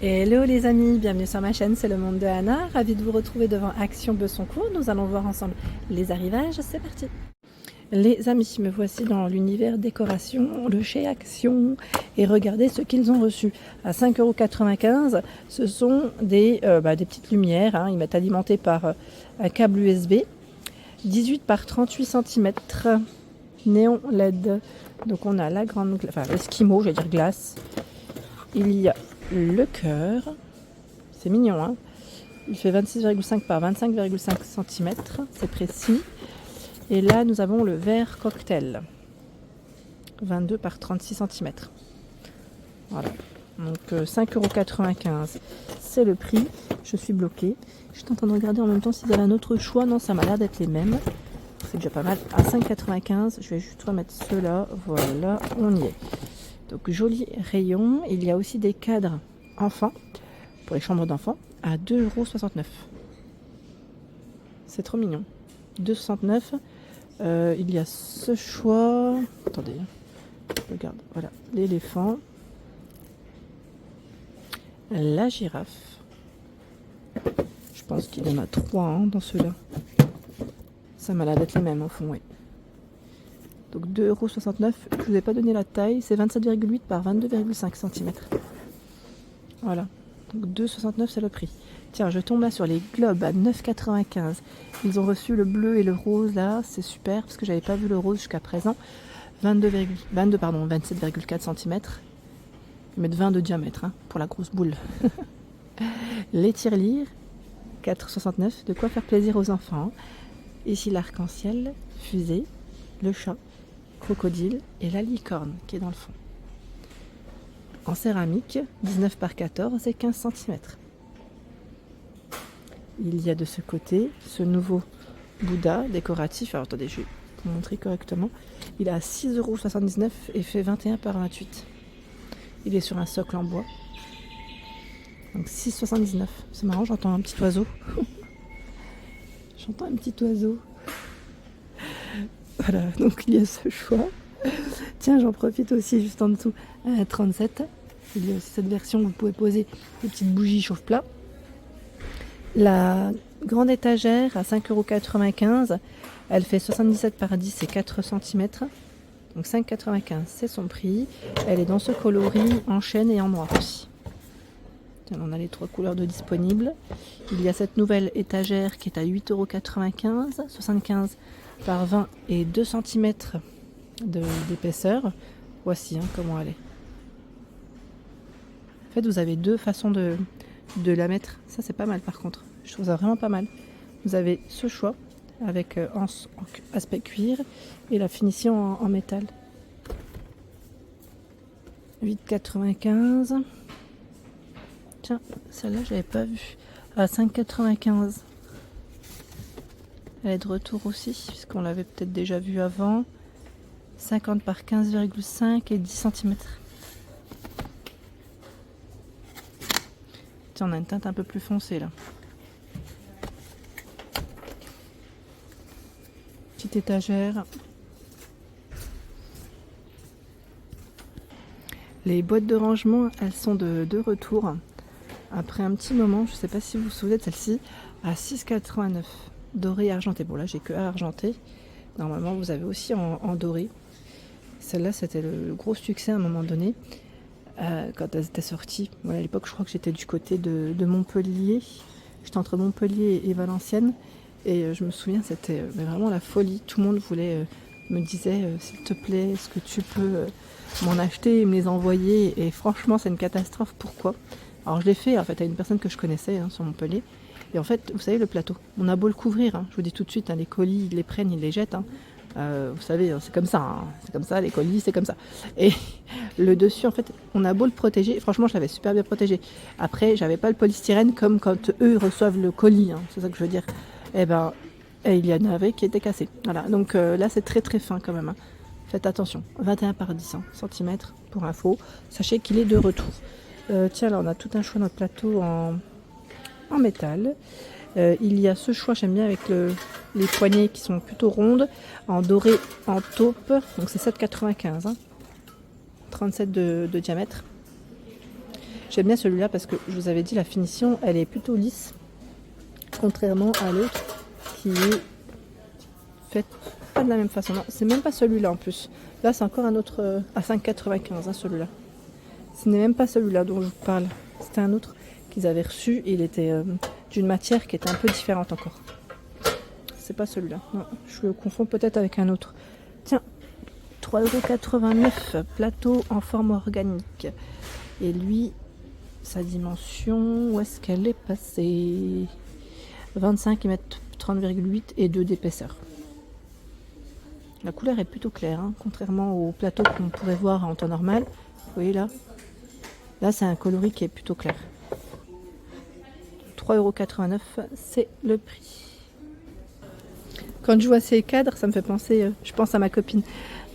Hello les amis, bienvenue sur ma chaîne, c'est le monde de Anna. Ravie de vous retrouver devant Action Besoncourt. Nous allons voir ensemble les arrivages, c'est parti. Les amis, me voici dans l'univers décoration, le chez Action. Et regardez ce qu'ils ont reçu. À 5,95 €, ce sont des petites lumières. Ils mettent alimentées par un câble USB. 18 par 38 cm. Néon LED. Donc on a la grande, l'esquimau, j'allais dire glace. Il y a le cœur, c'est mignon, hein, il fait 26,5 par 25,5 cm, c'est précis. Et là, nous avons le verre cocktail, 22 par 36 cm. Voilà, donc 5,95 €, c'est le prix. Je suis bloquée. Je suis en train de regarder en même temps s'il y avait un autre choix. Non, ça m'a l'air d'être les mêmes. C'est déjà pas mal. À 5,95 €, je vais juste remettre ceux-là. Voilà, on y est. Donc joli rayon. Il y a aussi des cadres enfants pour les chambres d'enfants à 2,69 €. C'est trop mignon. 2,69 €. Il y a ce choix. Attendez, regarde. Voilà, l'éléphant, la girafe. Je pense qu'il y en a 3 dans ceux-là. Ça m'a l'air d'être les mêmes au fond, oui. Donc 2,69 €, je ne vous ai pas donné la taille, c'est 27,8 par 22,5 cm. Voilà, donc 2,69 € c'est le prix. Tiens, je tombe là sur les globes à 9,95 €. Ils ont reçu le bleu et le rose là, c'est super parce que j'avais pas vu le rose jusqu'à présent. 27,4 cm. Ils mettent 20 de diamètre pour la grosse boule. Les tirelires, 4,69 €, de quoi faire plaisir aux enfants. Ici l'arc-en-ciel, fusée, le chat, crocodile et la licorne qui est dans le fond. En céramique, 19 par 14 et 15 cm. Il y a de ce côté ce nouveau Bouddha décoratif. Alors attendez, je vais vous montrer correctement. Il est à 6,79 € et fait 21 par 28. Il est sur un socle en bois. Donc 6,79 €. C'est marrant, j'entends un petit oiseau. J'entends un petit oiseau. Voilà, donc il y a ce choix. Tiens, j'en profite aussi juste en dessous, à 37. Il y a aussi cette version où vous pouvez poser des petites bougies chauffe-plat. La grande étagère à 5,95 €, elle fait 77 par 10 et 4 cm. Donc 5,95 €, c'est son prix. Elle est dans ce coloris en chêne et en noir aussi. Tiens, on a les 3 couleurs de disponibles. Il y a cette nouvelle étagère qui est à 8,95 €, 75 par 20 et 2 cm d'épaisseur. Voici comment elle est. En fait, vous avez deux façons de la mettre. Ça, c'est pas mal par contre. Je trouve ça vraiment pas mal. Vous avez ce choix avec en aspect cuir et la finition en métal. 8,95 €. Tiens, celle-là, j'avais pas vu. À 5,95 €. Elle est de retour aussi, puisqu'on l'avait peut-être déjà vue avant. 50 par 15,5 et 10 cm. Tiens, on a une teinte un peu plus foncée là. Petite étagère. Les boîtes de rangement, elles sont de retour. Après un petit moment, je ne sais pas si vous vous souvenez de celle-ci, à 6,89 €. Doré et argenté. Bon là j'ai que argenté. Normalement vous avez aussi en doré. Celle-là c'était le gros succès à un moment donné. Quand elles étaient sorties. Voilà, à l'époque je crois que j'étais du côté de Montpellier. J'étais entre Montpellier et Valenciennes. Et je me souviens c'était vraiment la folie. Tout le monde me disait s'il te plaît, est-ce que tu peux m'en acheter et me les envoyer. Et franchement c'est une catastrophe. Pourquoi? Alors je l'ai fait en fait à une personne que je connaissais sur Montpellier. Et en fait, vous savez, le plateau, on a beau le couvrir, je vous dis tout de suite, les colis, ils les prennent, ils les jettent. Vous savez, c'est comme ça, c'est comme ça, les colis, c'est comme ça. Et le dessus, en fait, on a beau le protéger, franchement, je l'avais super bien protégé. Après, j'avais pas le polystyrène comme quand eux reçoivent le colis, c'est ça que je veux dire. Et il y en avait qui étaient cassés. Voilà, donc là, c'est très très fin quand même. Faites attention, 21 par 10 cm pour info. Sachez qu'il est de retour. Tiens, là, on a tout un choix notre plateau en métal. Il y a ce choix, j'aime bien avec les poignées qui sont plutôt rondes, en doré, en taupe, donc c'est 7,95 €, 37 de diamètre. J'aime bien celui-là parce que je vous avais dit la finition, elle est plutôt lisse. Contrairement à l'autre qui est faite pas de la même façon. Non, c'est même pas celui-là en plus. Là, c'est encore un autre à 5,95 hein, celui-là. Ce n'est même pas celui-là dont je vous parle. C'était un autre qu'ils avaient reçu et il était d'une matière qui était un peu différente encore. C'est pas celui-là. Non, je le confonds peut-être avec un autre. Tiens, 3,89 €, plateau en forme organique. Et lui, sa dimension, où est-ce qu'elle est passée? 25 mm 30,8 et 2 d'épaisseur. La couleur est plutôt claire, hein, contrairement au plateau qu'on pourrait voir en temps normal. Vous voyez là? Là, c'est un coloris qui est plutôt clair. 3,89 €, c'est le prix. Quand je vois ces cadres, ça me fait penser, je pense à ma copine.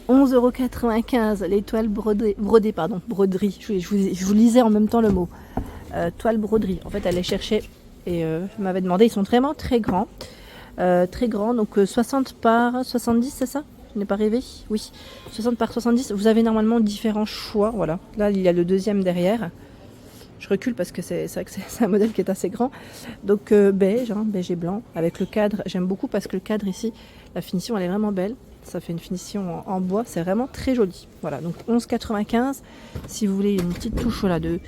11,95 €, les toiles brodées, pardon, broderie. Je vous lisais en même temps le mot. Toile broderie. En fait, elle les cherchait et m'avait demandé. Ils sont vraiment très grands. Très grands, donc 60 par 70, c'est ça? Je n'ai pas rêvé? Oui. 60 par 70. Vous avez normalement différents choix. Voilà. Là, il y a le deuxième derrière. Je recule parce que c'est vrai que c'est un modèle qui est assez grand. Donc beige, hein, beige et blanc. Avec le cadre, j'aime beaucoup parce que le cadre ici, la finition, elle est vraiment belle. Ça fait une finition en bois, c'est vraiment très joli. Voilà, donc 11,95 €. Si vous voulez une petite touche voilà, de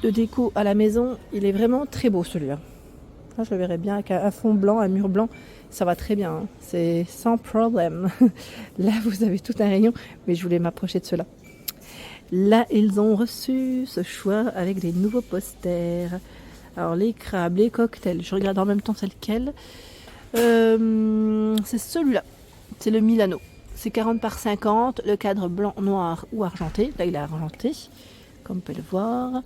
déco à la maison, il est vraiment très beau celui-là. Là, je le verrais bien avec un fond blanc, un mur blanc. Ça va très bien, hein. C'est sans problème. Là, vous avez tout un rayon, mais je voulais m'approcher de cela. Là, ils ont reçu ce choix avec des nouveaux posters. Alors, les crabes, les cocktails. Je regarde en même temps c'est lequel. C'est celui-là. C'est le Milano. C'est 40 par 50. Le cadre blanc, noir ou argenté. Là, il est argenté, comme vous pouvez le voir.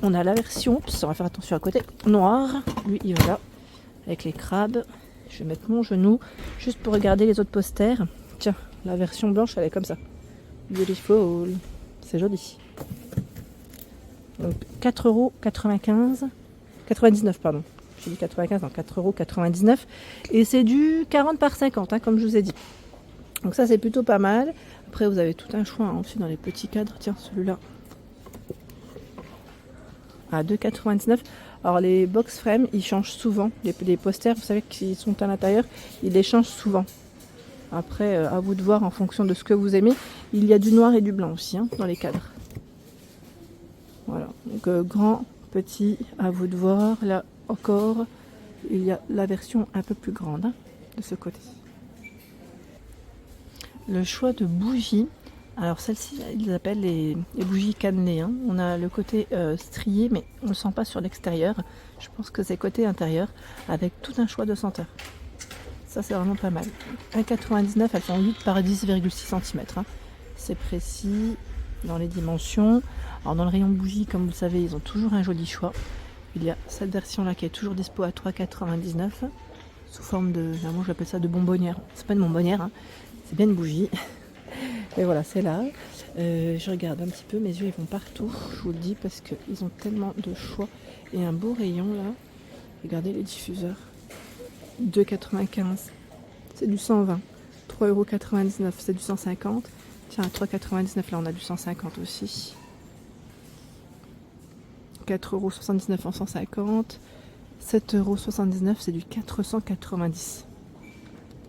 On a la version, on va faire attention à côté, noir. Lui, il va là, avec les crabes. Je vais mettre mon genou, juste pour regarder les autres posters. Tiens, la version blanche, elle est comme ça. Beautiful. C'est joli. Donc 4,95 €. 99, pardon. J'ai dit 95, non, 4,99 €. Et c'est du 40 par 50, hein, comme je vous ai dit. Donc ça, c'est plutôt pas mal. Après, vous avez tout un choix hein, aussi dans les petits cadres. Tiens, celui-là. À 2,99 €. Alors, les box frames, ils changent souvent. Les posters, vous savez qu'ils sont à l'intérieur, ils les changent souvent. Après, à vous de voir en fonction de ce que vous aimez. Il y a du noir et du blanc aussi hein, dans les cadres. Voilà. Donc, grand, petit, à vous de voir. Là encore, il y a la version un peu plus grande hein, de ce côté. Le choix de bougies. Alors, celle-ci, ils appellent les bougies cannelées. Hein. On a le côté strié, mais on ne le sent pas sur l'extérieur. Je pense que c'est côté intérieur, avec tout un choix de senteurs. Ça, c'est vraiment pas mal. 1,99 €, elles font 8 par 10,6 cm. Hein. C'est précis dans les dimensions. Alors, dans le rayon bougies, comme vous le savez, ils ont toujours un joli choix. Il y a cette version-là qui est toujours dispo à 3,99 € sous forme de, moi j'appelle ça de bonbonnière. C'est pas une bonbonnière, hein. C'est bien une bougie. Et voilà, c'est là. Je regarde un petit peu, mes yeux ils vont partout, je vous le dis, parce qu'ils ont tellement de choix. Et un beau rayon là. Regardez les diffuseurs. 2,95 €. C'est du 120. 3,99 €, c'est du 150. Tiens, à 3,99 € là on a du 150 aussi. 4,79 € en 150. 7,79 € c'est du 490.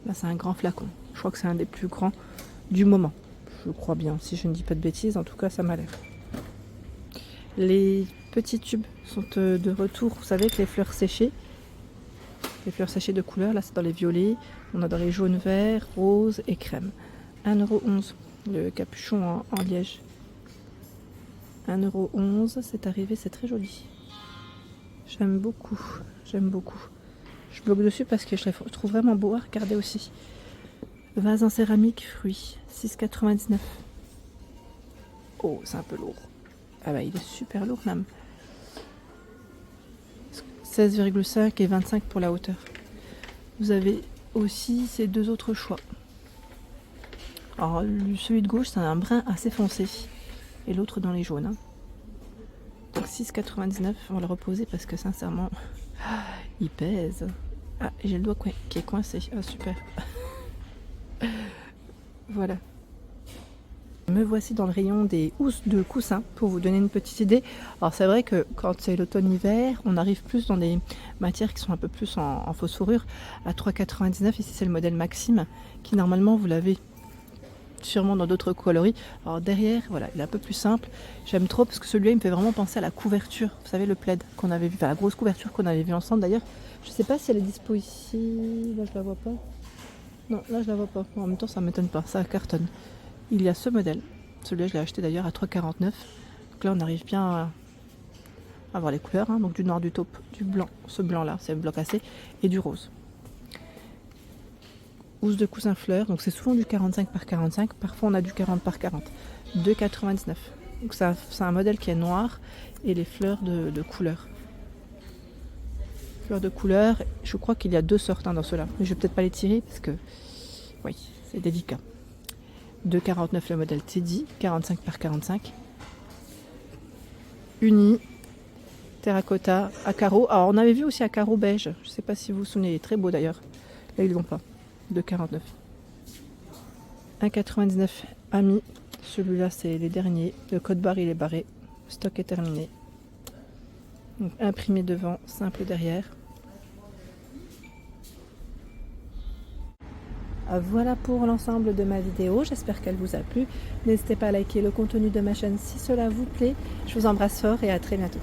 Là c'est un grand flacon. Je crois que c'est un des plus grands du moment. Je crois bien, si je ne dis pas de bêtises, en tout cas ça m'a l'air. Les petits tubes sont de retour, vous savez, avec les fleurs séchées. Les fleurs séchées de couleur, là c'est dans les violets, on a dans les jaunes, verts, roses et crème. 1,11 €, le capuchon en liège. 1,11 €, c'est arrivé, c'est très joli. J'aime beaucoup, j'aime beaucoup. Je bloque dessus parce que je les trouve vraiment beaux à regarder aussi. Vase en céramique, fruits, 6,99 €. Oh, c'est un peu lourd. Ah bah, il est super lourd même. 16,5 et 25 pour la hauteur. Vous avez aussi ces deux autres choix. Alors, celui de gauche, c'est un brun assez foncé. Et l'autre dans les jaunes. Hein. Donc 6,99 €. On va le reposer parce que sincèrement, il pèse. Ah, j'ai le doigt qui est coincé. Ah, super. Voilà. Me voici dans le rayon des housses de coussins pour vous donner une petite idée. Alors c'est vrai que quand c'est l'automne-hiver, on arrive plus dans des matières qui sont un peu plus en fausse fourrure à 3,99. Ici c'est le modèle Maxime qui normalement vous l'avez sûrement dans d'autres coloris. Alors derrière, voilà, il est un peu plus simple. J'aime trop parce que celui-là il me fait vraiment penser à la couverture. Vous savez le plaid qu'on avait vu, enfin la grosse couverture qu'on avait vu ensemble d'ailleurs. Je sais pas si elle est dispo ici. Là je la vois pas. Non, là je la vois pas. En même temps ça m'étonne pas, ça cartonne. Il y a ce modèle. Celui-là, je l'ai acheté d'ailleurs à 3,49. Donc là, on arrive bien à voir les couleurs. Hein. Donc du noir, du taupe, du blanc. Ce blanc-là, c'est le blanc cassé. Et du rose. Housse de coussin fleurs. Donc c'est souvent du 45 par 45. Parfois, on a du 40 par 40. 2,99. Donc c'est un modèle qui est noir. Et les fleurs de couleur. Fleurs de couleur. Je crois qu'il y a deux sortes dans ceux-là. Mais je vais peut-être pas les tirer parce que... Oui, c'est délicat. 2,49 le modèle Teddy, 45 par 45. Uni, terracotta, à carreaux. Alors on avait vu aussi à carreaux beige. Je ne sais pas si vous vous souvenez, il est très beau d'ailleurs. Là ils ne l'ont pas. 2,49. 1,99 Ami. Celui-là c'est les derniers. Le code barre il est barré. Stock est terminé. Donc imprimé devant, simple derrière. Voilà pour l'ensemble de ma vidéo, j'espère qu'elle vous a plu. N'hésitez pas à liker le contenu de ma chaîne si cela vous plaît. Je vous embrasse fort et à très bientôt.